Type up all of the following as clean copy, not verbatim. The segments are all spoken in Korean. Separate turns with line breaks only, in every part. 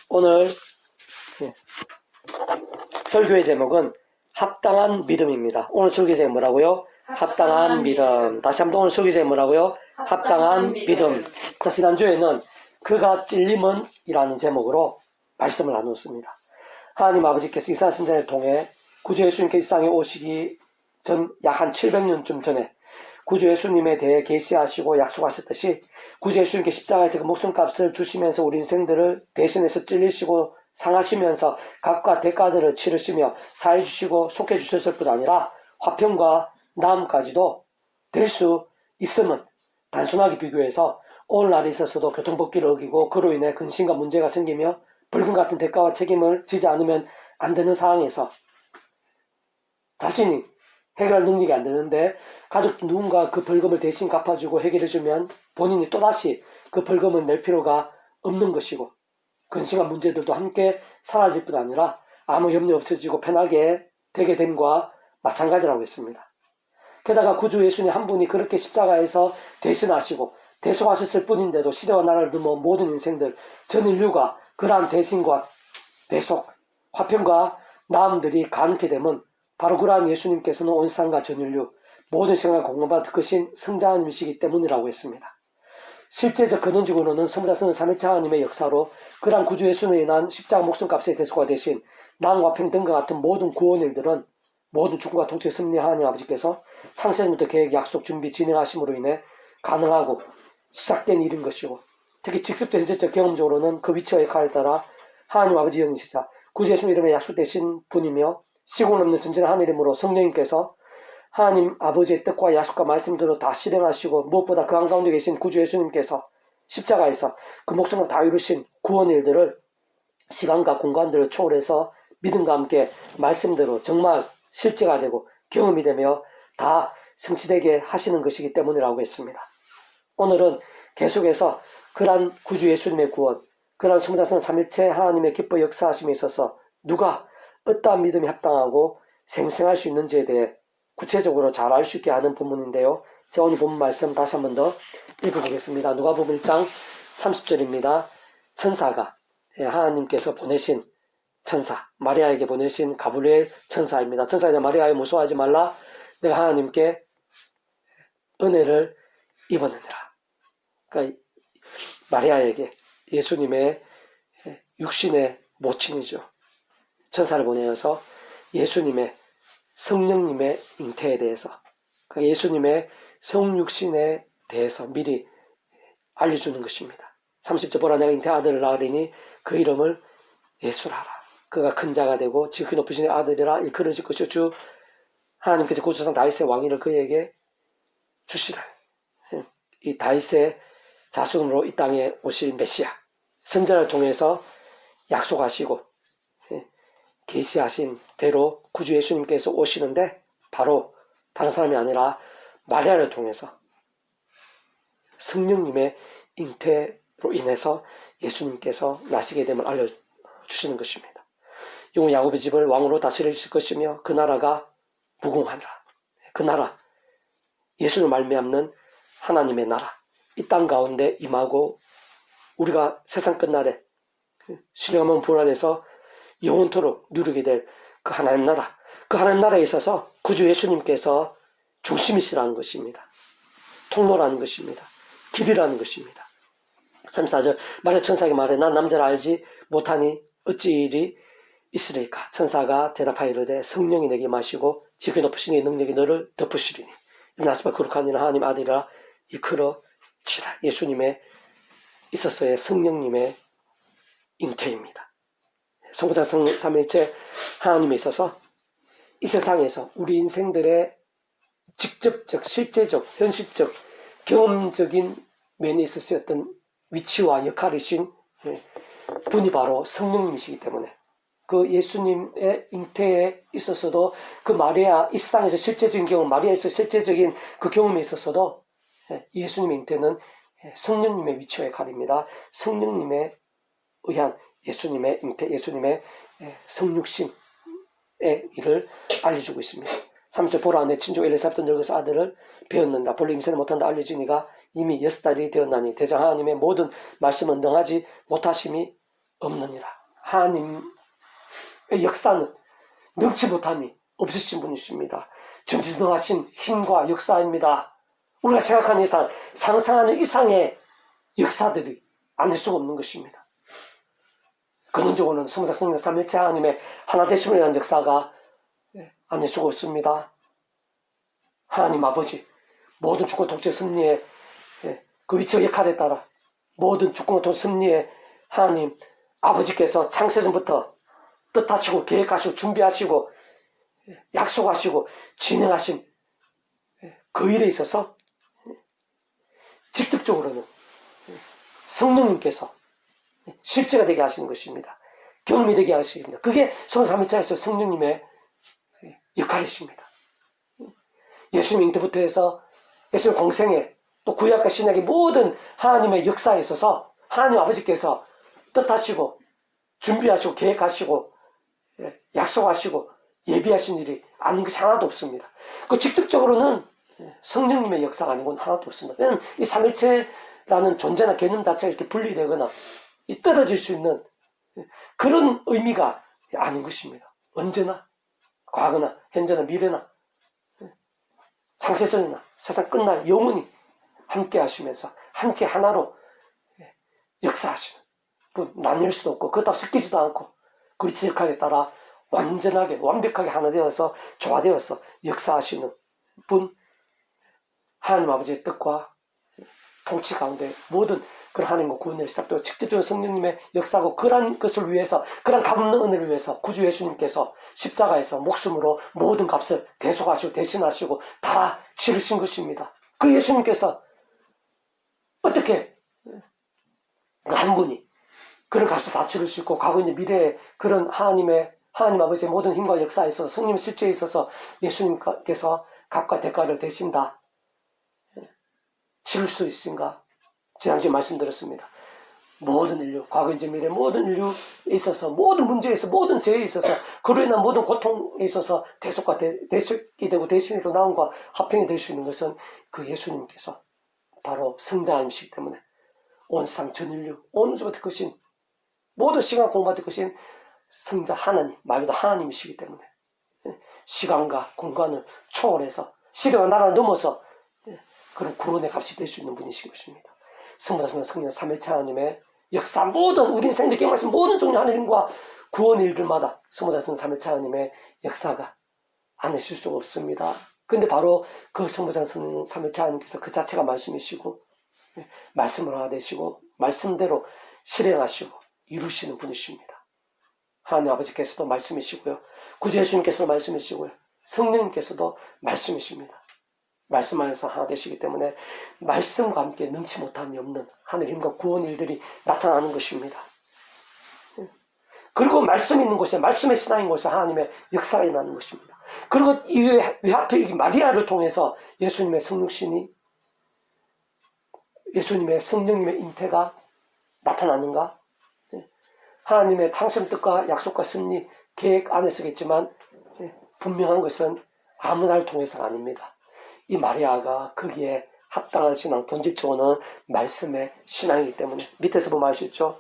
오늘 설교의 제목은 합당한 믿음입니다. 오늘 설교 제목 뭐라고요? 합당한 믿음. 다시 한번 오늘 설교 제목 뭐라고요? 합당한 믿음. 자, 지난주에는 그가 찔림은 이라는 제목으로 말씀을 나누었습니다. 하나님 아버지께서 이스라엘 선지자를 통해 구주 예수님께서 이 땅에 오시기 전 약 한 700년쯤 전에 구주 예수님에 대해 계시하시고 약속하셨듯이 구주 예수님께 십자가에서 그 목숨값을 주시면서 우리 인생들을 대신해서 찔리시고 상하시면서 값과 대가들을 치르시며 사해 주시고 속해 주셨을 뿐 아니라 화평과 나음까지도 될 수 있음은 단순하게 비교해서 오늘날에 있어서도 교통법규를 어기고 그로 인해 근심과 문제가 생기며 벌금 같은 대가와 책임을 지지 않으면 안 되는 상황에서 자신이 해결할 능력이 안 되는데 가족도 누군가 그 벌금을 대신 갚아주고 해결해주면 본인이 또다시 그 벌금을 낼 필요가 없는 것이고 근심과 문제들도 함께 사라질 뿐 아니라 아무 염려 없어지고 편하게 되게 됨과 마찬가지라고 했습니다. 게다가 구주 예수님 한 분이 그렇게 십자가에서 대신하시고 대속하셨을 뿐인데도 시대와 나라를 넘어 모든 인생들 전 인류가 그러한 대신과 대속, 화평과 나음들이 가능케 되면 바로 그러한 예수님께서는 온 세상과 전 인류 모든 생활 공급받은 크신 성자님이시기 때문이라고 했습니다. 실제적 근원적으로는 성자성은 삼위체 하나님의 역사로 그러한 구주 예수님에 인한 십자가 목숨값의 대속과 대신 나음과 평등과 같은 모든 구원 일들은 모든 주권과 통치 승리 하나님 아버지께서 창세전부터 계획, 약속, 준비, 진행하심으로 인해 가능하고 시작된 일인 것이고 특히 직접적, 현실적, 경험적으로는 그 위치와 역할에 따라 하나님 아버지 영이시자 구주 예수님 이름에 약속되신 분이며 시공 없는 전진한 하나님으로 성령님께서 하나님 아버지의 뜻과 약속과 말씀대로 다 실행하시고 무엇보다 그 한가운데 계신 구주 예수님께서 십자가에서 그 목숨을 다 이루신 구원 일들을 시간과 공간들을 초월해서 믿음과 함께 말씀대로 정말 실제가 되고 경험이 되며 다 성취되게 하시는 것이기 때문이라고 했습니다. 오늘은 계속해서 그러한 구주 예수님의 구원, 그러한 성자성 삼일체 하나님의 기뻐 역사하심에 있어서 누가 어떠한 믿음이 합당하고 생생할 수 있는지에 대해 구체적으로 잘 알 수 있게 하는 부분인데요. 제가 오늘 본 말씀 다시 한 번 더 읽어보겠습니다. 누가복음 1장 30절입니다. 천사가 하나님께서 보내신 천사, 마리아에게 보내신 가브리엘 천사입니다. 천사가 마리아에 무서워하지 말라. 내가 하나님께 은혜를 입었느니라. 그러니까 마리아에게 예수님의 육신의 모친이죠. 천사를 보내어서 예수님의 성령님의 잉태에 대해서 그러니까 예수님의 성육신에 대해서 미리 알려주는 것입니다. 30절 보라 내가 잉태 아들을 낳으리니 그 이름을 예수라라. 그가 큰 자가 되고 지극히 높으신 아들이라 일컬어질 것이요 주 하나님께서 구주상 다윗의 왕위를 그에게 주시라. 이 다윗의 자손으로 이 땅에 오실 메시아 선자를 통해서 약속하시고 계시하신 대로 구주 예수님께서 오시는데 바로 다른 사람이 아니라 마리아를 통해서 성령님의 잉태로 인해서 예수님께서 나시게 됨을 알려주시는 것입니다. 이후 야곱의 집을 왕으로 다스리실 것이며 그 나라가 무궁하리라. 그 나라 예수를 말미암는 하나님의 나라 이 땅 가운데 임하고 우리가 세상 끝날에 신령한 분할에서 영원토록 누리게 될 그 하나님 나라, 그 하나님 나라에 있어서 구주 예수님께서 중심이시라는 것입니다. 통로라는 것입니다. 길이라는 것입니다. 34절 마리아 천사에게 말해 난 남자를 알지 못하니 어찌 일이 있으리까. 천사가 대답하여 이르되 성령이 내게 마시고 지극히 높으신 이 능력이 너를 덮으시리니 나스바 그룩하니라 하나님 아들이라 이끌어지라. 예수님의 있었어의 성령님의 잉태입니다. 성자 삼위일체 하나님에 있어서 이 세상에서 우리 인생들의 직접적, 실제적, 현실적, 경험적인 면에 있어서 어떤 위치와 역할이신 분이 바로 성령님이시기 때문에 그 예수님의 잉태에 있어서도 그 마리아 이 세상에서 실제적인 경험, 마리아에서 실제적인 그 경험에 있어서도 예수님의 잉태는 성령님의 위치와 역할입니다. 성령님에 의한 예수님의 잉태, 예수님의 성육신의 일을 알려주고 있습니다. 3절 보라 내 친족 엘리사벳은 늙어서 아들을 배웠는다. 본래 임신을 못한다 알려지니가 이미 6달이 되었나니 대장 하나님의 모든 말씀은 능하지 못하심이 없느니라. 하나님의 역사는 능치 못함이 없으신 분이십니다. 전지전능하신 힘과 역사입니다. 우리가 생각하는 이상, 상상하는 이상의 역사들이 아닐 수가 없는 것입니다. 근원적으로는 성부작 성령 삼위일체 하나님의 하나 되심을 위한 역사가 아닐 수가 없습니다. 하나님 아버지, 모든 주권 통치 섭리의 그 위치와 역할에 따라 모든 주권 통치 섭리의 하나님 아버지께서 창세전부터 뜻하시고 계획하시고 준비하시고 약속하시고 진행하신 그 일에 있어서 직접적으로는 성령님께서 실제가 되게 하시는 것입니다. 경험이 되게 하십니다. 그게 성삼위일체에서 성령님의 역할이십니다. 예수님 잉태부터 해서 예수님 공생에 또 구약과 신약의 모든 하나님의 역사에 있어서 하나님 아버지께서 뜻하시고 준비하시고 계획하시고 약속하시고 예비하신 일이 아닌 것이 하나도 없습니다. 그 직접적으로는 성령님의 역사가 아니고는 하나도 없습니다. 왜냐하면 이 삼위일체라는 존재나 개념 자체가 이렇게 분리되거나 떨어질 수 있는 그런 의미가 아닌 것입니다. 언제나 과거나 현재나 미래나 창세전이나 세상 끝날 영원히 함께 하시면서 함께 하나로 역사하시는 분, 나뉠 수도 없고 그렇다고 섞이지도 않고 그 지역학에 따라 완전하게 완벽하게 하나 되어서 조화되어서 역사하시는 분, 하나님 아버지의 뜻과 통치 가운데 모든 그런 하나님과 구원을 시작되고 직접적으로 성령님의 역사고 그러한 것을 위해서 그러한 값없는 은혜를 위해서 구주 예수님께서 십자가에서 목숨으로 모든 값을 대속하시고 대신하시고 다 치르신 것입니다. 그 예수님께서 어떻게 한 분이 그런 값을 다 치를 수 있고 과거 있는 미래에 그런 하나님 아버지의 모든 힘과 역사에 있어서 성령 실제에 있어서 예수님께서 값과 대가를 대신 다 치를 수 있은가? 지난주에 말씀드렸습니다. 모든 인류, 과거 이제 미래 모든 인류에 있어서 모든 문제에 있어서 모든 죄에 있어서 그로 인한 모든 고통에 있어서 대속과 대속이 되고 대신이 또 나옴과 화평이 될 수 있는 것은 그 예수님께서 바로 성자님이시기 때문에 온 세상 전 인류, 온 우주가 크신 모든 시간 공부가 크신 성자 하나님, 말 그대로 하나님이시기 때문에 시간과 공간을 초월해서 시대와 나라를 넘어서 그런 구원의 값이 될 수 있는 분이신 것입니다. 성부자 성령 성령 삼위일체 하나님의 역사 모든 우리 인생에 경험하신 모든 종류 하나님과 구원의 일들마다 성부자 성령 삼위일체 하나님의 역사가 안 있을 수가 없습니다. 그런데 바로 그 성부자 성령 삼위일체 하나님께서 그 자체가 말씀이시고 말씀을 하나 되시고 말씀대로 실행하시고 이루시는 분이십니다. 하나님 아버지께서도 말씀이시고요. 구주 예수님께서도 말씀이시고요. 성령님께서도 말씀이십니다. 말씀 안에서 하나 되시기 때문에 말씀과 함께 능치 못함이 없는 하늘 힘과 구원 일들이 나타나는 것입니다. 그리고 말씀 있는 곳에 말씀의 신앙인 곳에 하나님의 역사가 일어나는 것입니다. 그리고 왜 하필 마리아를 통해서 예수님의 성육신이 예수님의 성령님의 잉태가 나타나는가? 하나님의 창세 뜻과 약속과 섭리 계획 안에서겠지만 분명한 것은 아무나를 통해서가 아닙니다. 이 마리아가 거기에 합당한 신앙, 본질적으로는 말씀의 신앙이기 때문에 밑에서 보면 아시죠?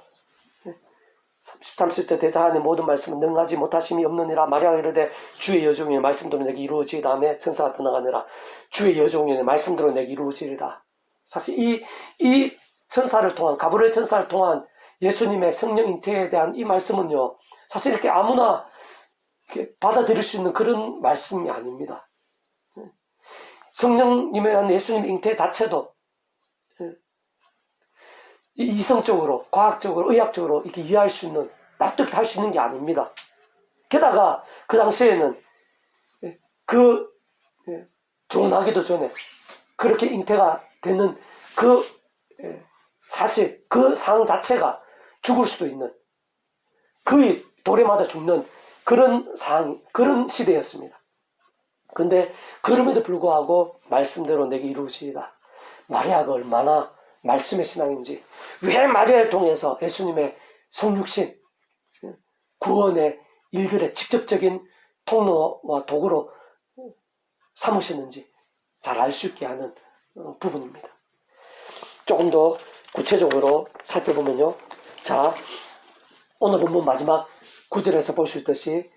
13절 대사 하나님의 모든 말씀은 능하지 못하심이 없느니라. 마리아가 이르되 주의 여종이여 말씀대로 내게 이루어지리. 다음에 천사가 떠나가느라 주의 여종이여 말씀대로 내게 이루어지리라. 사실 이 천사를 통한 가브리엘 천사를 통한 예수님의 성령 잉태에 대한 이 말씀은요, 사실 이렇게 아무나 이렇게 받아들일 수 있는 그런 말씀이 아닙니다. 성령님에 대한 예수님의 잉태 자체도 이성적으로, 과학적으로, 의학적으로 이렇게 이해할 수 있는, 납득할 수 있는 게 아닙니다. 게다가 그 당시에는 조언하기도 전에 그렇게 잉태가 되는 그 사실, 그 상황 자체가 죽을 수도 있는, 거의 돌에 맞아 죽는 그런 상황, 그런 시대였습니다. 근데 그럼에도 불구하고 말씀대로 내게 이루어지리다. 마리아가 얼마나 말씀의 신앙인지, 왜 마리아를 통해서 예수님의 성육신, 구원의 일들의 직접적인 통로와 도구로 삼으셨는지 잘 알 수 있게 하는 부분입니다. 조금 더 구체적으로 살펴보면요. 자, 오늘 본문 마지막 구절에서 볼 수 있듯이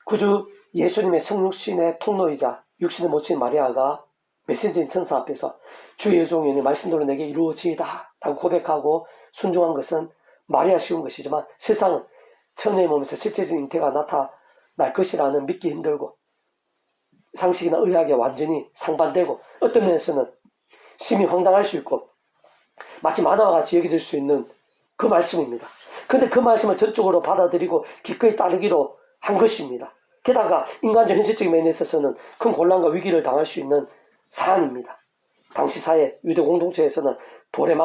구주 예수님의 성육신의 통로이자 육신의 모친 마리아가 메신저인 천사 앞에서 주의 여종이니 말씀대로 내게 이루어지이다 라고 고백하고 순종한 것은 말이야 쉬운 것이지만 세상은 처녀의 몸에서 실제적인 잉태가 나타날 것이라는 믿기 힘들고 상식이나 의학에 완전히 상반되고 어떤 면에서는 심히 황당할 수 있고 마치 만화와 같이 여겨질 수 있는 그 말씀입니다. 근데 그 말씀을 전적으로 받아들이고 기꺼이 따르기로 한 것입니다. 게다가 인간적 현실적인 면에 있어서는 큰 곤란과 위기를 당할 수 있는 사안입니다. 당시 사회 유대 공동체에서는 돌에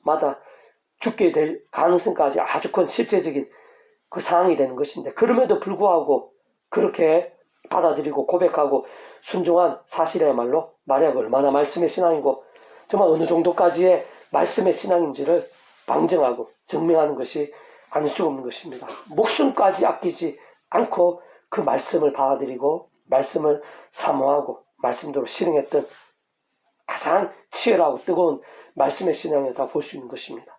맞아 죽게 될 가능성까지 아주 큰 실제적인 그 상황이 되는 것인데 그럼에도 불구하고 그렇게 받아들이고 고백하고 순종한 사실이야말로 마리아가 얼마나 말씀의 신앙이고 정말 어느 정도까지의 말씀의 신앙인지를 방증하고 증명하는 것이 아닐 수 없는 것입니다. 목숨까지 아끼지 않고 그 말씀을 받아들이고 말씀을 사모하고 말씀대로 실행했던 가장 치열하고 뜨거운 말씀의 신앙이다 볼 수 있는 것입니다.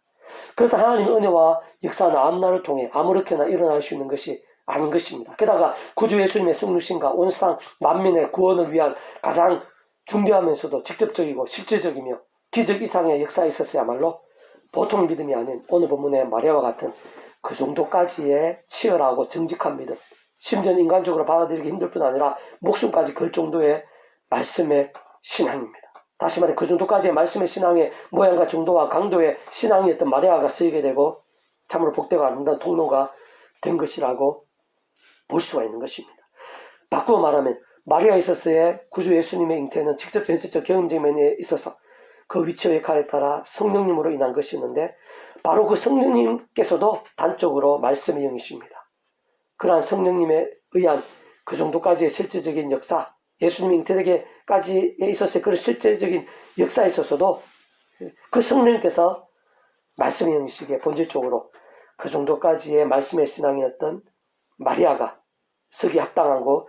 그렇다 하나님의 은혜와 역사는 앞날을 통해 아무렇게나 일어날 수 있는 것이 아닌 것입니다. 게다가 구주 예수님의 성육신과 온 세상 만민의 구원을 위한 가장 중대하면서도 직접적이고 실질적이며 기적 이상의 역사에 있었어야말로 보통 믿음이 아닌 오늘 본문의 마리아와 같은 그 정도까지의 치열하고 정직한 믿음, 심지어는 인간적으로 받아들이기 힘들 뿐 아니라 목숨까지 걸 정도의 말씀의 신앙입니다. 다시 말해 그 정도까지의 말씀의 신앙의 모양과 정도와 강도의 신앙이었던 마리아가 쓰이게 되고 참으로 복되고 아름다운 통로가 된 것이라고 볼 수가 있는 것입니다. 바꾸어 말하면 마리아에 있어서의 구주 예수님의 잉태는 직접 현실적 경험적 면에 있어서 그 위치와 역할에 따라 성령님으로 인한 것이었는데 바로 그 성령님께서도 단적으로 말씀의 영이십니다. 그러한 성령님에 의한 그 정도까지의 실질적인 역사, 예수님이 잉태되기까지에 있어서의 그런 실질적인 역사에 있어서도 그 성령님께서 말씀의 영이시기에 본질적으로 그 정도까지의 말씀의 신앙이었던 마리아가 쓰기 합당하고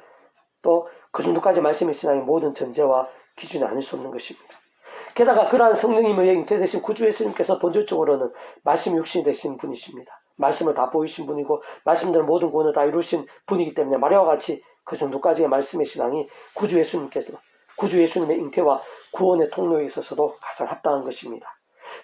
또 그 정도까지 말씀의 신앙의 모든 전제와 기준이 아닐 수 없는 것입니다. 게다가 그러한 성령님의 잉태되신 구주 예수님께서 본질적으로는 말씀 육신이 되신 분이십니다. 말씀을 다 보이신 분이고 말씀대로 모든 구원을 다 이루신 분이기 때문에 마리아와 같이 그 정도까지의 말씀의 신앙이 구주 예수님께서 구주 예수님의 잉태와 구원의 통로에 있어서도 가장 합당한 것입니다.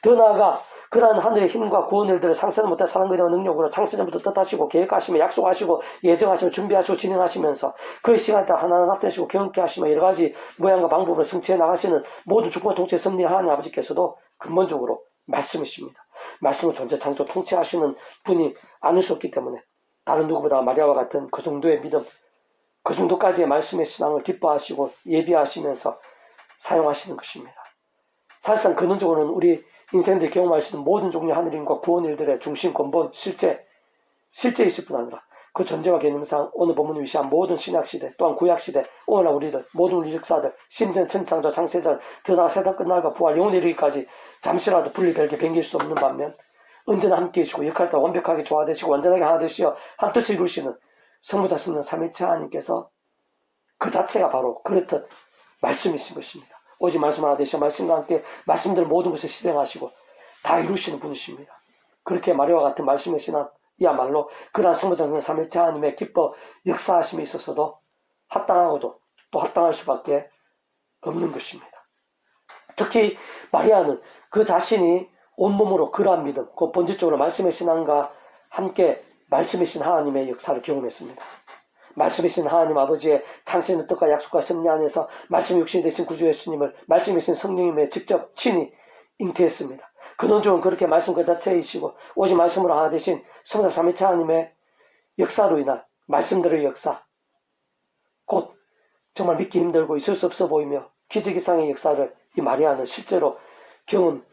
더 나아가 그러한 하늘의 힘과 구원의 일들을 상상도 못할 사랑과 능력으로 창세전부터 뜻하시고 계획하시며 약속하시고 예정하시며 준비하시고 진행하시면서 그의 시간에 따라 하나하나 나타내시고 경험케 하시며 여러 가지 모양과 방법으로 성취해 나가시는 모든 주권과 통치의 섭리의 하나님 아버지께서도 근본적으로 말씀이십니다. 말씀을 존재 창조 통치하시는 분이 아닐 수 없기 때문에 다른 누구보다 마리아와 같은 그 정도의 믿음, 그 정도까지의 말씀의 신앙을 기뻐하시고 예비하시면서 사용하시는 것입니다. 사실상 근원적으로는 우리 인생들이 경험할 수 있는 모든 종류의 하늘인과 구원 일들의 중심 근본 실제이실 뿐 아니라 그 존재와 개념상 오늘 본문을 위시한 모든 신약시대 또한 구약시대 오늘날 우리들 모든 우리 역사들 심지어 천창조 창세전 더 나아 세상 끝날과 부활 영원에 이르기까지 잠시라도 분리별게 변길 수 없는 반면 언제나 함께 해주시고 역할을 다 완벽하게 조화되시고 완전하게 하나 되시어 한 뜻을 이루시는 성부자 성령 삼위체 하나님께서 그 자체가 바로 그렇듯 말씀이신 것입니다. 오직 말씀 하나 되시어 말씀과 함께 말씀대로 모든 것을 실행하시고 다 이루시는 분이십니다. 그렇게 마리아와 같은 말씀의 신앙이야말로 그러한 성부자 성령 삼위체 하나님의 기뻐 역사하심에 있어서도 합당하고도 또 합당할 수밖에 없는 것입니다. 특히 마리아는 그 자신이 온몸으로 그러한 믿음, 그 본질적으로 말씀의 신앙과 함께 말씀의 신 하나님의 역사를 경험했습니다. 말씀의 신 하나님 아버지의 창세의 뜻과 약속과 섭리 안에서 말씀의 육신이 되신 구주 예수님을 말씀의 신 성령님의 직접 친히 잉태했습니다. 근원적으로 그렇게 말씀 그 자체이시고 오직 말씀으로 하나 되신 성자 삼위체 하나님의 역사로 인한 말씀들의 역사, 곧 정말 믿기 힘들고 있을 수 없어 보이며 기적 이상의 역사를 이 마리아는 실제로 경험했습니다.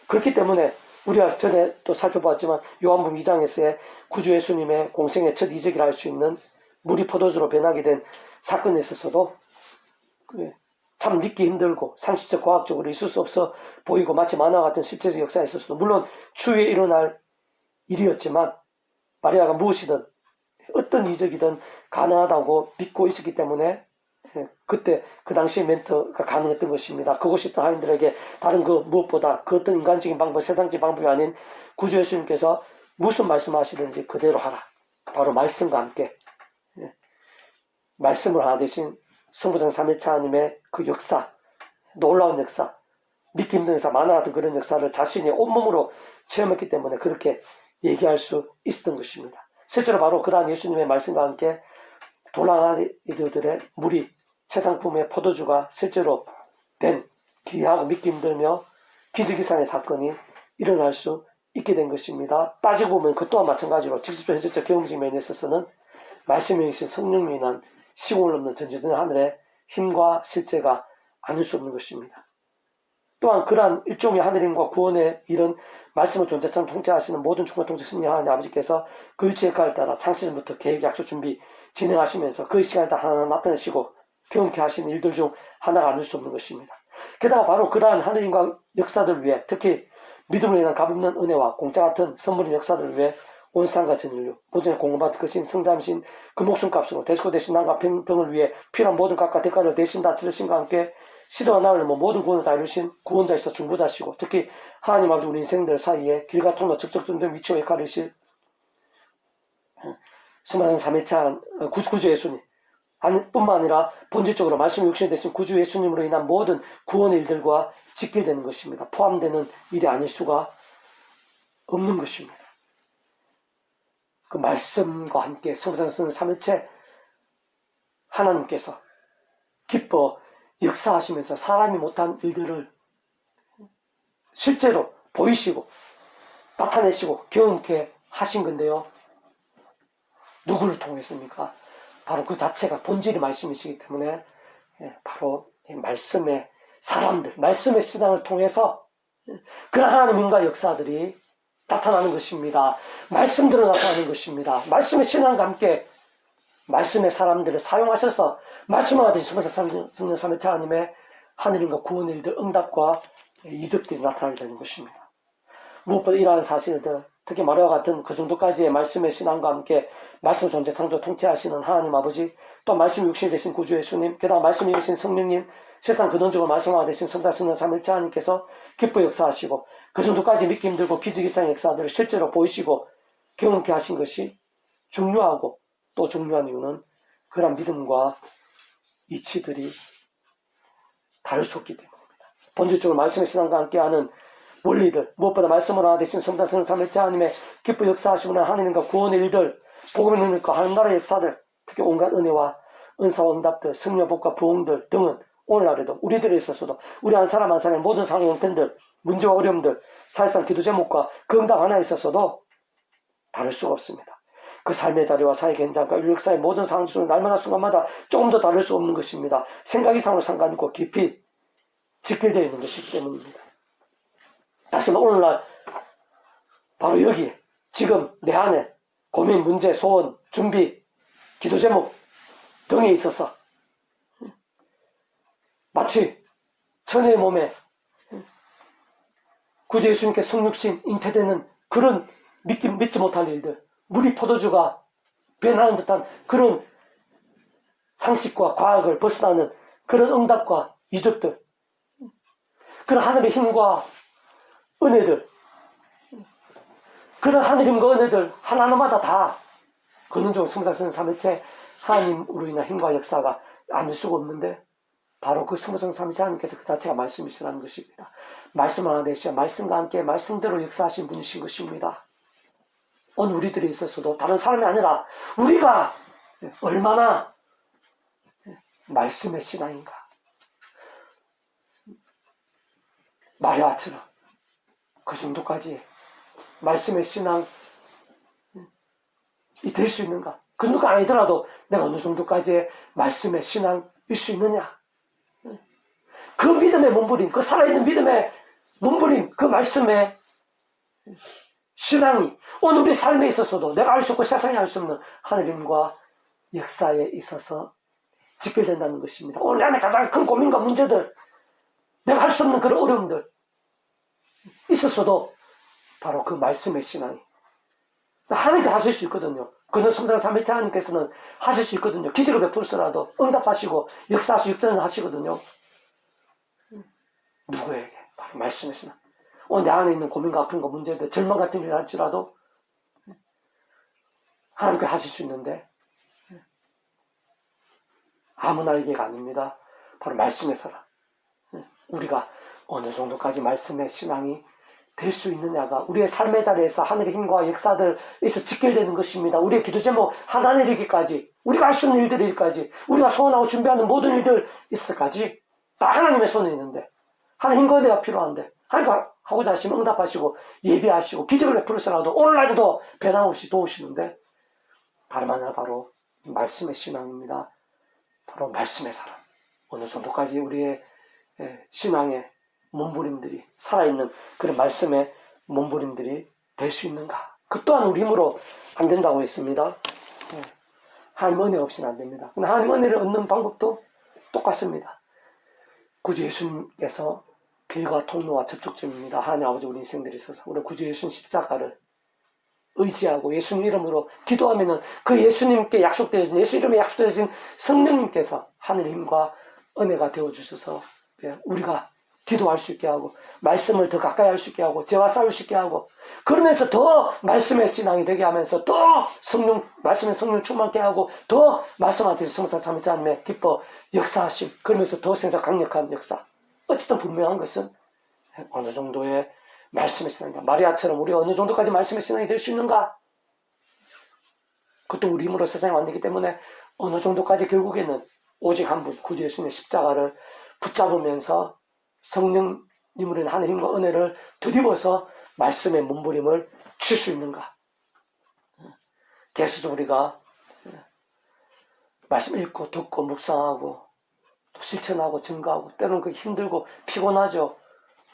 그렇기 때문에 우리가 전에 또 살펴봤지만 요한복음 2장에서의 구주 예수님의 공생의 첫 이적이라 할 수 있는 물이 포도주로 변하게 된 사건에 있어서도 참 믿기 힘들고 상식적 과학적으로 있을 수 없어 보이고 마치 만화 같은 실제적 역사에 있어서도 물론 추후에 일어날 일이었지만 마리아가 무엇이든 어떤 이적이든 가능하다고 믿고 있었기 때문에 그때 그 당시 멘트가 가능했던 것입니다. 그것이 또 하인들에게 다른 그 무엇보다 그 어떤 인간적인 방법, 세상적인 방법이 아닌 구주 예수님께서 무슨 말씀하시든지 그대로 하라. 바로 말씀과 함께 말씀을 하나 되신 성부장 삼위일체 하나님의 그 역사, 놀라운 역사, 믿기 힘든 역사, 만화 같은 그런 역사를 자신이 온몸으로 체험했기 때문에 그렇게 얘기할 수 있었던 것입니다. 실제로 바로 그러한 예수님의 말씀과 함께 돌아가리들의 물이 최상품의 포도주가 실제로 된 귀하고 믿기 힘들며 기적이상의 사건이 일어날 수 있게 된 것입니다. 따지고 보면 그 또한 마찬가지로 직접적 현실적 경험적 면에 있어서는 말씀에 계신 성령님이 인한 시공을 넘는 전지전 하늘의 힘과 실제가 아닐 수 없는 것입니다. 또한 그러한 일종의 하늘힘과 구원의 일은 말씀을 존재성 통제하시는 모든 충만 통제 승리하 하나님 아버지께서 그 일치의 역할에 따라 창시전부터 계획, 약속, 준비 진행하시면서 그 시간에 따라 하나하나 나타내시고 경험케 하시는 일들 중 하나가 아닐 수 없는 것입니다. 게다가 바로 그러한 하늘힘과 역사들을 위해 특히 믿음으로 인한 값없는 은혜와 공짜 같은 선물인 역사들을 위해 온 세상과 전 인류 모든 공급받은 그신 성자이신 그 목숨값으로 대속고 대신 난과 평등을 위해 필요한 모든 값과 대가를 대신 다 치르신과 함께 시도와 나를 모든 구원을 다 이루신 구원자이시사 중보자시고 특히 하나님 아버지 우리 인생들 사이에 길과 통로 접촉점된 위치와 역할을 하실 수많은 삼위일체 구주 예수님 뿐만 아니라 본질적으로 말씀이 육신이 되신 구주 예수님으로 인한 모든 구원의 일들과 직결되는 것입니다. 포함되는 일이 아닐 수가 없는 것입니다. 그 말씀과 함께 성부장 쓰는 삼위일체 하나님께서 기뻐 역사하시면서 사람이 못한 일들을 실제로 보이시고 나타내시고 경험케 하신 건데요. 누구를 통했습니까? 바로 그 자체가 본질이 말씀이시기 때문에 바로 이 말씀의 사람들, 말씀의 신앙을 통해서 그런 하나님과 역사들이 나타나는 것입니다. 말씀대로 나타나는 것입니다. 말씀의 신앙과 함께 말씀의 사람들을 사용하셔서 말씀과 같은 성령 삼위일체 하나님의 하늘임과 구원의 일들, 응답과 이득들이 나타나게 되는 것입니다. 무엇보다 이러한 사실들, 특히 마리아와 같은 그 정도까지의 말씀의 신앙과 함께 말씀 존재 창조 통치하시는 하나님 아버지, 또 말씀 육신이 되신 구주 예수님, 게다가 말씀이 되신 성령님, 세상 근원적으로 말씀화 되신 성자 성령 삼위일체 하나님께서 기뻐 역사하시고 그 정도까지 믿기 힘들고 기적 이상의 역사들을 실제로 보이시고 경험케 하신 것이 중요하고 또 중요한 이유는 그런 믿음과 이치들이 다를 수 없기 때문입니다. 본질적으로 말씀의 신앙과 함께하는 원리들, 무엇보다 말씀으로 하나 되신 성자 성령 삼위일체 하나님의 기뻐 역사하시고는 하나님과 구원의 일들, 복음의 능력과 하나님나라의 역사들, 특히 온갖 은혜와 은사와 응답들, 승리와 복과 부흥들 등은 오늘날에도 우리들에 있어서도 우리 한 사람 한 사람의 모든 상황 형편들, 문제와 어려움들, 사실상 기도 제목과 그 응답 하나에 있어서도 다를 수가 없습니다. 그 삶의 자리와 사회 현장과 인류 역사의 모든 상황 중 날마다 순간마다 조금 더 다를 수 없는 것입니다. 생각 이상으로 상관 있고 깊이 직결되어 있는 것이기 때문입니다. 다시 오늘날 바로 여기 지금 내 안에 고민, 문제, 소원, 준비, 기도 제목 등에 있어서 마치 천의 몸에 구주 예수님께 성육신 잉태되는 그런 믿지 못할 일들, 물이 포도주가 변하는 듯한 그런 상식과 과학을 벗어나는 그런 응답과 이적들, 그런 하늘의 힘과 은혜들, 그런 하늘힘과 은혜들 하나하나마다 다 근원적으로 성부장 삼위일체 하나님으로 인한 힘과 역사가 아닐 수가 없는데 바로 그 성부장 삼위일체 하나님께서 그 자체가 말씀이시라는 것입니다. 말씀 하나 되시어 말씀과 함께 말씀대로 역사하신 분이신 것입니다. 오늘 우리들이 있어서도 다른 사람이 아니라 우리가 얼마나 말씀의 신앙인가. 마리아처럼 그 정도까지 말씀의 신앙이 될 수 있는가? 그 누가 아니더라도 내가 어느 정도까지의 말씀의 신앙일 수 있느냐? 그 믿음의 몸부림, 그 살아있는 믿음의 몸부림, 그 말씀의 신앙이 오늘 우리 삶에 있어서도 내가 알 수 없고 세상이 알 수 없는 하느님과 역사에 있어서 직결된다는 것입니다. 오늘 안에 가장 큰 고민과 문제들, 내가 할 수 없는 그런 어려움들 있었어도 바로 그 말씀의 신앙이 하나님께 하실 수 있거든요. 그는 성장 삼위일체 하나님께서는 하실 수 있거든요. 기적을 베풀어서라도 응답하시고 역사하시고 역전을 하시거든요. 누구에게? 바로 말씀의 신앙. 오늘 내 안에 있는 고민과 아픔과 문제들, 절망 같은 일을 할지라도 하나님께 하실 수 있는데 아무나에게가 아닙니다. 바로 말씀의 사람. 우리가 어느 정도까지 말씀의 신앙이 될 수 있느냐가 우리의 삶의 자리에서 하늘의 힘과 역사들에서 직결되는 것입니다. 우리의 기도 제목 하나님 이르기까지, 우리가 할 수 있는 일들일까지, 우리가 소원하고 준비하는 모든 일들 있을까지 다 하나님의 손에 있는데, 하나님 힘과 은혜가 필요한데, 하나님과 하고자 하시면 응답하시고 예비하시고 기적을 베풀으시라도 오늘날도 변함없이 도우시는데, 다름 아니라 바로 말씀의 신앙입니다. 바로 말씀의 사람. 어느 정도까지 우리의 신앙의 몸부림들이 살아있는 그런 말씀의 몸부림들이 될 수 있는가? 그 또한 우리 힘으로 안 된다고 했습니다. 하나님 은혜 없이는 안 됩니다. 근데 하나님 은혜를 얻는 방법도 똑같습니다. 구주 예수님께서 길과 통로와 접촉점입니다. 하나님 아버지 우리 인생들에 있어서 우리 구주 예수님 십자가를 의지하고 예수님 이름으로 기도하면은 그 예수님께 약속되어진, 예수 이름에 약속되어진 성령님께서 하늘의 힘과 은혜가 되어주셔서 우리가 기도할 수 있게 하고 말씀을 더 가까이 할 수 있게 하고 죄와 싸울 수 있게 하고 그러면서 더 말씀의 신앙이 되게 하면서 더 말씀의 성령 충만케 하고 더 말씀한테 성사 참여자 하나님의 기뻐 역사하심, 그러면서 더 생사 강력한 역사. 어쨌든 분명한 것은 어느 정도의 말씀의 신앙이다. 마리아처럼 우리가 어느 정도까지 말씀의 신앙이 될 수 있는가? 그것도 우리 힘으로 세상에 만들기 때문에 어느 정도까지 결국에는 오직 한 분, 구주 예수님의 십자가를 붙잡으면서 성령님으로 인한 하나님의 힘과 은혜를 뒤집어서 말씀의 몸부림을 칠 수 있는가? 계속 우리가 말씀 읽고 듣고 묵상하고 또 실천하고 증거하고 때로는 그게 힘들고 피곤하죠.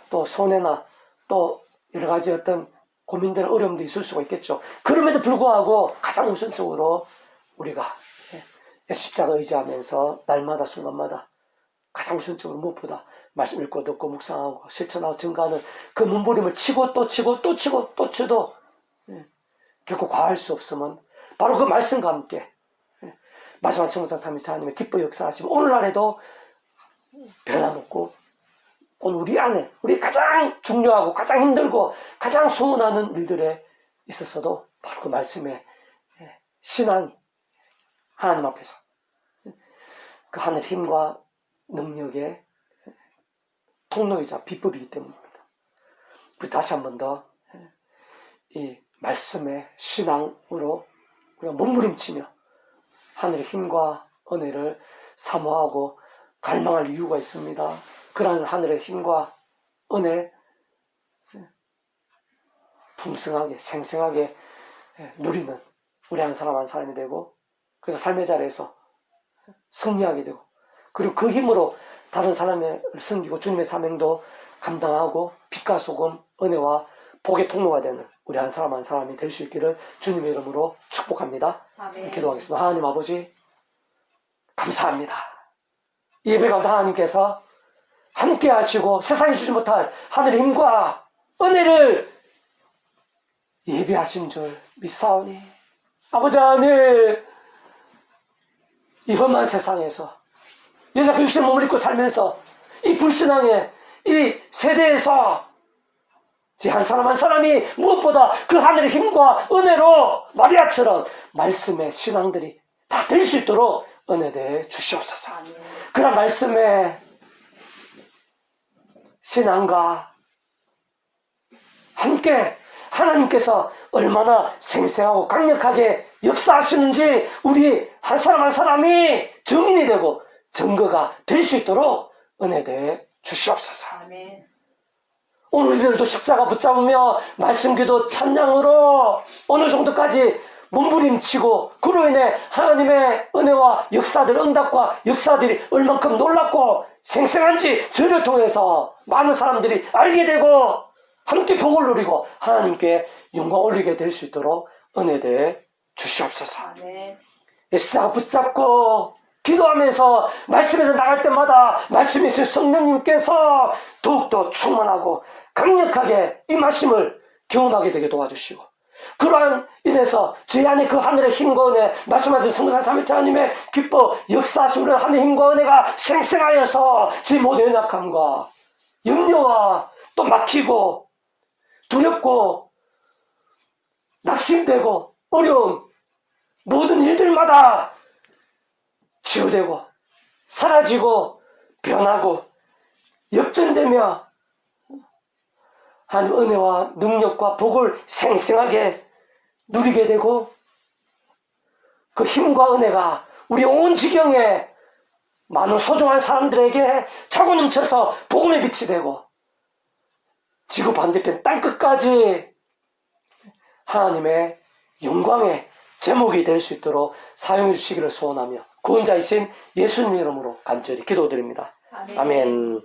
또 손해나 또 여러 가지 어떤 고민되는 어려움도 있을 수가 있겠죠. 그럼에도 불구하고 가장 우선적으로 우리가 십자가 의지하면서 날마다 순간마다 가장 우선적으로 무엇보다 말씀 읽고 듣고 묵상하고 실천하고 증거하는 그 몸부림을 치고 또 치고 또 치고 또 쳐도 결코 과할 수 없으면 바로 그 말씀과 함께 마지막 성삼 삼위일체 하나님의 기뻐 역사하시면 오늘날에도 변함없고 오늘 우리 안에 우리 가장 중요하고 가장 힘들고 가장 소원하는 일들에 있어서도 바로 그 말씀의 신앙이 하나님 앞에서 그 하늘 힘과 능력의 통로이자 비법이기 때문입니다. 우리 다시 한 번 더 이 말씀의 신앙으로 우리가 몸부림치며 하늘의 힘과 은혜를 사모하고 갈망할 이유가 있습니다. 그러한 하늘의 힘과 은혜 풍성하게 생생하게 누리는 우리 한 사람 한 사람이 되고 그래서 삶의 자리에서 승리하게 되고 그리고 그 힘으로 다른 사람을 섬기고 주님의 사명도 감당하고 빛과 소금 은혜와 복의 통로가 되는 우리 한 사람 한 사람이 될 수 있기를 주님의 이름으로 축복합니다.
아멘.
기도하겠습니다. 하나님 아버지 감사합니다. 예배 가운데 하나님께서 함께 하시고 세상이 주지 못할 하늘의 힘과 은혜를 예비하신 줄 믿사오니 아버지 하늘 이 험한 세상에서 여자 육신의 몸을 입고 살면서 이 불신앙의 이 세대에서 한 사람 한 사람이 무엇보다 그 하늘의 힘과 은혜로 마리아처럼 말씀의 신앙들이 다 될 수 있도록 은혜 대해 주시옵소서. 그런 말씀의 신앙과 함께 하나님께서 얼마나 생생하고 강력하게 역사하시는지 우리 한 사람 한 사람이 증인이 되고 증거가 될 수 있도록 은혜 대해 주시옵소서.
아멘.
오늘들도 십자가 붙잡으며 말씀기도 찬양으로 어느 정도까지 몸부림치고 그로 인해 하나님의 은혜와 역사들 응답과 역사들이 얼만큼 놀랍고 생생한지 저를 통해서 많은 사람들이 알게 되고 함께 복을 누리고 하나님께 영광 올리게 될 수 있도록 은혜 대해 주시옵소서.
아멘.
십자가 붙잡고 기도하면서 말씀에서 나갈 때마다 말씀에 있을 성령님께서 더욱더 충만하고 강력하게 임하심을 경험하게 되게 도와주시고 그러한 인해서 제 안에 그 하늘의 힘과 은혜 말씀하신 성삼 삼위일체 하나님의 기뻐 역사하시는 하늘의 힘과 은혜가 생생하여서 제 모든 연약함과 염려와 또 막히고 두렵고 낙심되고 어려움 모든 일들마다 치유되고 사라지고 변하고 역전되며 하나님 은혜와 능력과 복을 생생하게 누리게 되고 그 힘과 은혜가 우리 온 지경에 많은 소중한 사람들에게 차고 넘쳐서 복음의 빛이 되고 지구 반대편 땅끝까지 하나님의 영광의 제목이 될 수 있도록 사용해 주시기를 소원하며 구원자이신 예수님 이름으로 간절히 기도드립니다. 아멘.